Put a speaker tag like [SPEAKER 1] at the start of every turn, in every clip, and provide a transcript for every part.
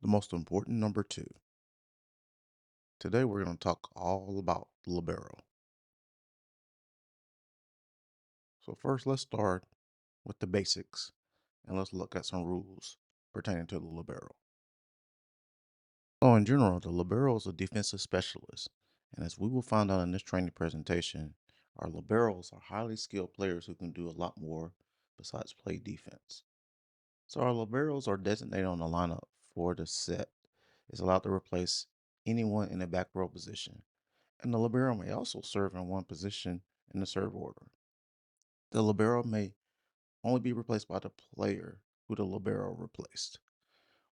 [SPEAKER 1] The most important number two. Today we're going to talk all about the libero. So first let's start with the basics and let's look at some rules pertaining to the libero. So in general, the libero is a defensive specialist, and as we will find out in this training presentation, our liberos are highly skilled players who can do a lot more besides play defense. So our liberos are designated on the lineup for the set. Is allowed to replace anyone in the back row position, and the libero may also serve in one position in the serve order. The libero may only be replaced by the player who the libero replaced.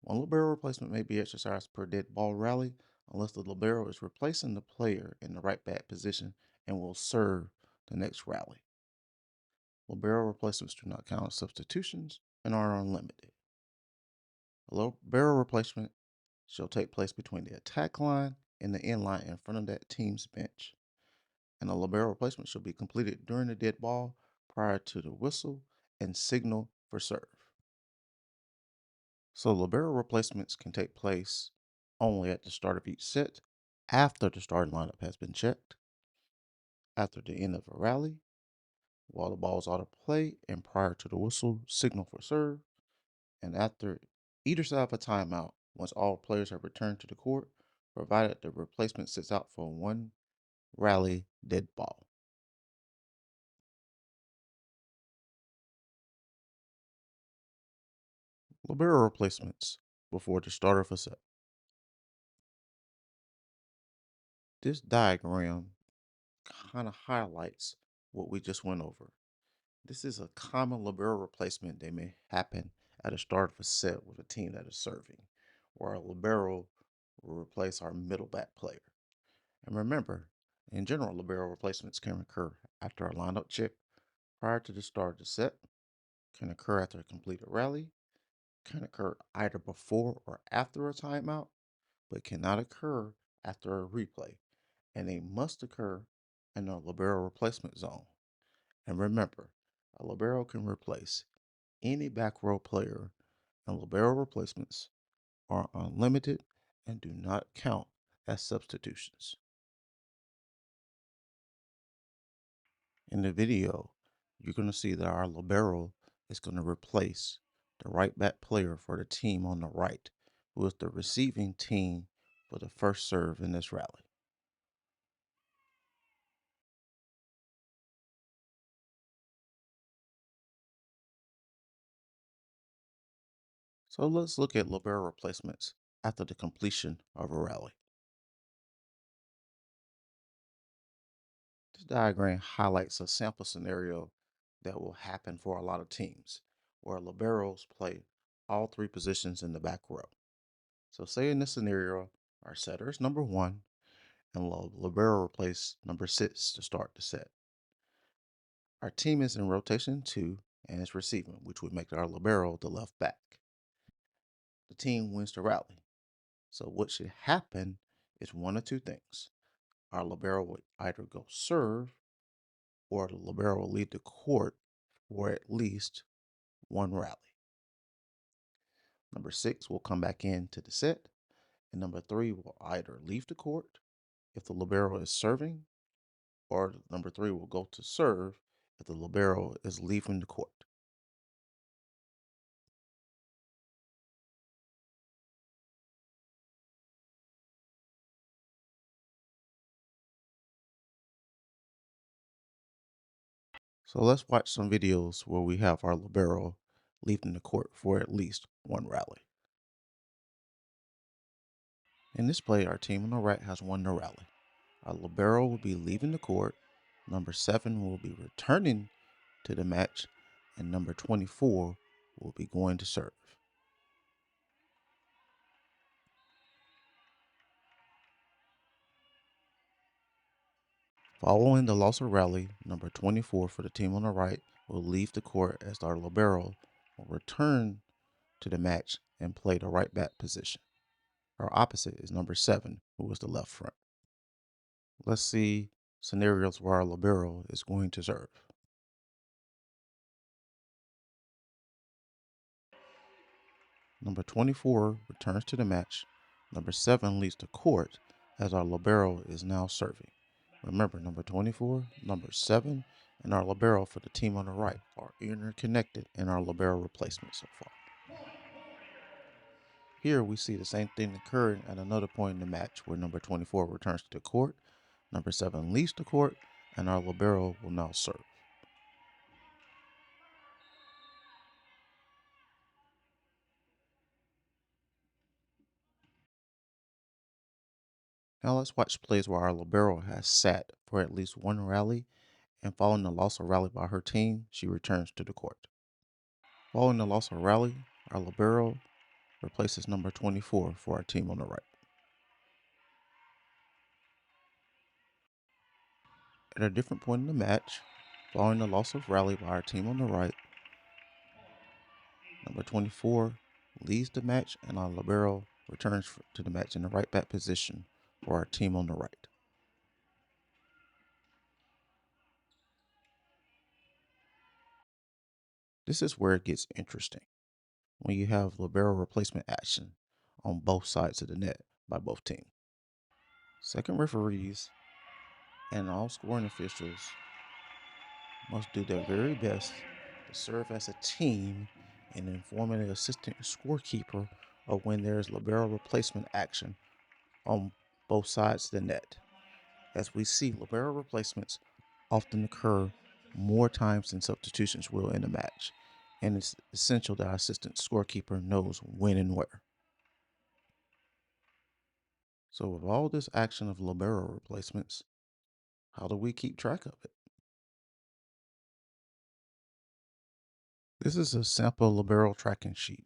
[SPEAKER 1] One libero replacement may be exercised per dead ball rally unless the libero is replacing the player in the right back position and will serve the next rally. Libero replacements do not count as substitutions and are unlimited. A libero replacement shall take place between the attack line and the end line in front of that team's bench, and a libero replacement should be completed during the dead ball prior to the whistle and signal for serve. So libero replacements can take place only at the start of each set, after the starting lineup has been checked, after the end of a rally, while the ball is out of play and prior to the whistle signal for serve, and after either side of a timeout once all players have returned to the court, provided the replacement sits out for one rally dead ball. Libero replacements before the start of a set. This diagram kind of highlights what we just went over. This is a common libero replacement that may happen at the start of a set with a team that is serving, where our libero will replace our middle back player. And remember, in general, libero replacements can occur after a lineup check, prior to the start of the set, can occur after a completed rally, can occur either before or after a timeout, but cannot occur after a replay, and they must occur in a libero replacement zone. And remember, a libero can replace any back row player, and libero replacements are unlimited and do not count as substitutions. In the video, you're going to see that our libero is going to replace the right back player for the team on the right, who is the receiving team for the first serve in this rally. So let's look at libero replacements after the completion of a rally. This diagram highlights a sample scenario that will happen for a lot of teams, where liberos play all three positions in the back row. So say in this scenario, our setter is number one, and libero replace number six to start the set. Our team is in rotation two and is receiving, which would make our libero the left back. The team wins the rally. So what should happen is one of two things. Our libero will either go serve, or the libero will leave the court for at least one rally. Number six will come back into the set, and number three will either leave the court if the libero is serving, or number three will go to serve if the libero is leaving the court. So let's watch some videos where we have our libero leaving the court for at least one rally. In this play, our team on the right has won the rally. Our libero will be leaving the court, number 7 will be returning to the match, and number 24 will be going to serve. Following the loss of rally, number 24 for the team on the right will leave the court as our libero will return to the match and play the right back position. Our opposite is number 7, who is the left front. Let's see scenarios where our libero is going to serve. Number 24 returns to the match. Number 7 leaves the court as our libero is now serving. Remember, number 24, number 7, and our libero for the team on the right are interconnected in our libero replacement so far. Here we see the same thing occurring at another point in the match where number 24 returns to the court, number 7 leaves the court, and our libero will now serve. Now let's watch plays where our libero has sat for at least one rally, and following the loss of rally by her team, she returns to the court. Following the loss of rally, our libero replaces number 24 for our team on the right. At a different point in the match, following the loss of rally by our team on the right, number 24 leaves the match and our libero returns to the match in the right back position for our team on the right. This is where it gets interesting when you have libero replacement action on both sides of the net by both teams. Second referees and all scoring officials must do their very best to serve as a team in informing the assistant scorekeeper of when there is libero replacement action on both sides of the net. As we see, libero replacements often occur more times than substitutions will in a match, and it's essential that our assistant scorekeeper knows when and where. So, with all this action of libero replacements, how do we keep track of it? This is a sample libero tracking sheet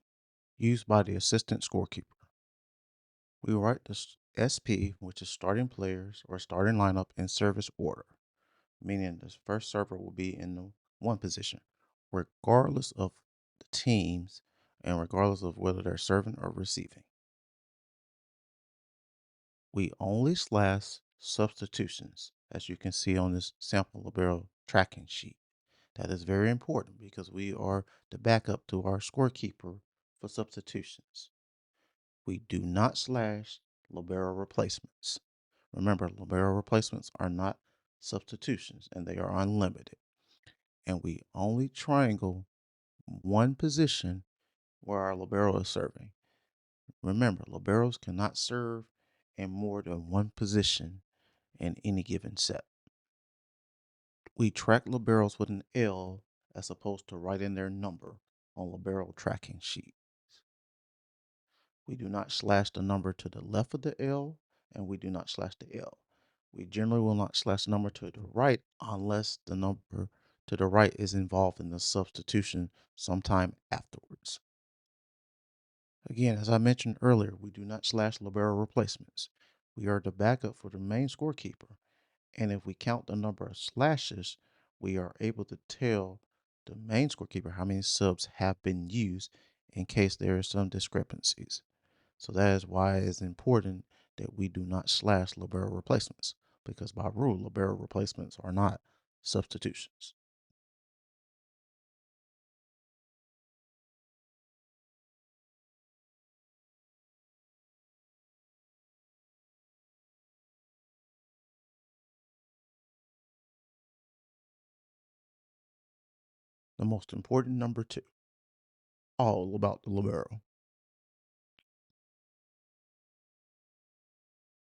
[SPEAKER 1] used by the assistant scorekeeper. We write the SP, which is starting players or starting lineup, in service order, meaning the first server will be in the one position, regardless of the teams and regardless of whether they're serving or receiving. We only slash substitutions, as you can see on this sample libero tracking sheet. That is very important because we are the backup to our scorekeeper for substitutions. We do not slash libero replacements. Remember, libero replacements are not substitutions and they are unlimited. And we only triangle one position where our libero is serving. Remember, liberos cannot serve in more than one position in any given set. We track liberos with an L as opposed to writing their number on libero tracking sheets. We do not slash the number to the left of the L, and we do not slash the L. We generally will not slash the number to the right unless the number to the right is involved in the substitution sometime afterwards. Again, as I mentioned earlier, we do not slash libero replacements. We are the backup for the main scorekeeper, and if we count the number of slashes, we are able to tell the main scorekeeper how many subs have been used in case there are some discrepancies. So that is why it's important that we do not slash libero replacements, because by rule, libero replacements are not substitutions. The most important number two, all about the libero.